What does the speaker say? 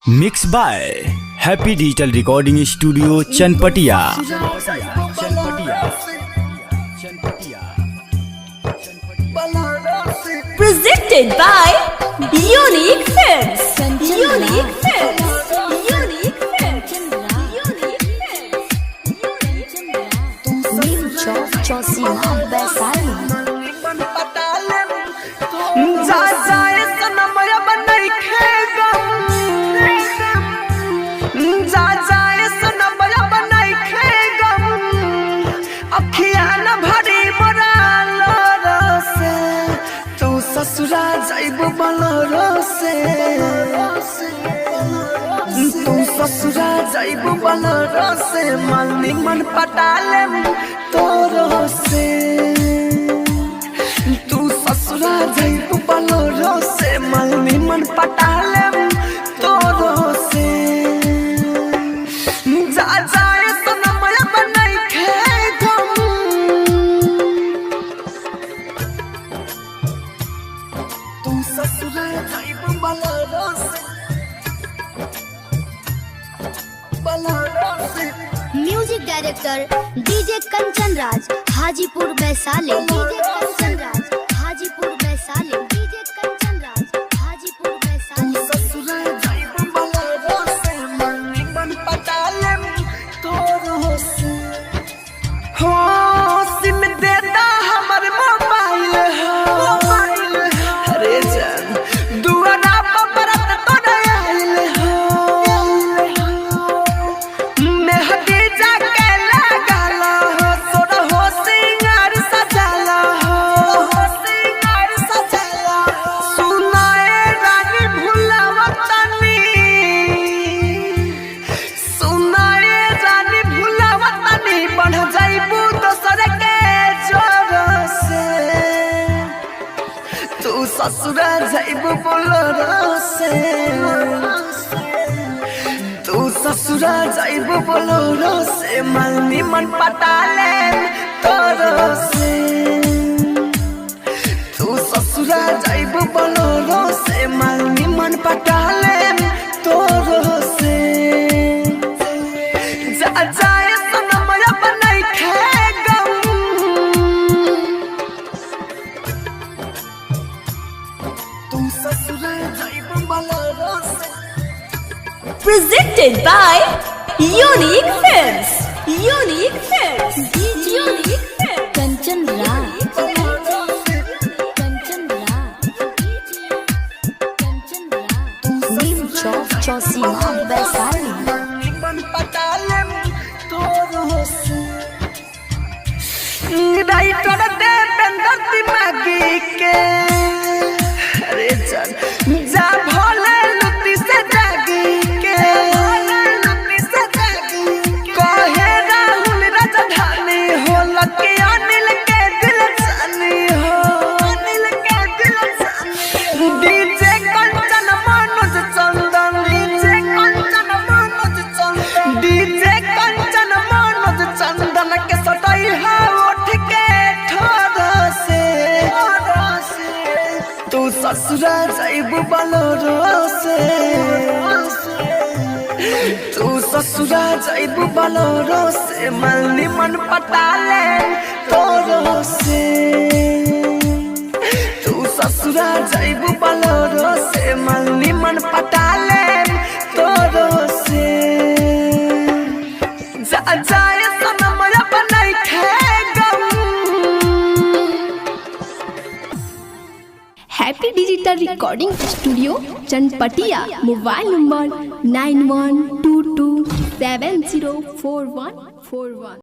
Mix by happy digital recording studio Chanpatia. Presented by Unique Films. Unique Films. Unique Films. Unique Films. Chosima Besali. ससुरा जाइबो Bolero से तू ससुरा जाइबो Bolero से मालनी मन पटाले तोरो से तू ससुरा जाइबो बलरो से मालनी मन पटाले तोरो से जा जाए सनमया बनाई खेगम ससुरा जाइबो बलरो से music director DJ Kanchan Raj Hajipur Vaishali. DJ Kanchan Raj Hajipur Vaishali. DJ Kanchan Raj Hajipur Vaishali. ससुरा जाइबो बलरो से मालनी मन पटाले तोरो से हो सिम देता हमर मोबाइल हो अरे जान दुआरा पर बरत तोरे आइल हो मेहदी जाके लगाल हो सोना हो सिंगार सजाला हो सुनाए रानी भुलावतनी बढ़ जाइबू दोसर के जोर से तू ससुरा जाइबू बोलरो से तू ससुरा जाइबू बोलरो से मालनी मन पटाले तोरो से तू ससुरा जाइबू बोलरो से मालनी मन पटाले तोरो से जा जाए सनमया बनाई खेगम तू ससुरा जाइबो बलरो से Presented by Unique Films. Unique Films. Unique Films. Kanchan Raj Kanchan Raj Kanchan Raj चौसीमा Vaishali. मन पटाले तोरो से राइटर देवेंद्र दिमागी के अरे जान जा भोले लुटी से जागी के कहे राहुल राजधानी हो लके अनिल के दिल जानी हो डीजे कंचन मनोज चंदन डीजे कंचन मनोज चंदन के सटाई है उठ के ठोर से तू ससुरा जाइबू बलरो से तू ससुरा जाइबू बलरो से मालनी मन पटाले तोरो से तू ससुरा जाइबू बलरो से मालनी मन पटाले तोरो से जा जाए सनमया बनाई खेगम happy digital recording studio Chanpatia. Mobile number 9122704141।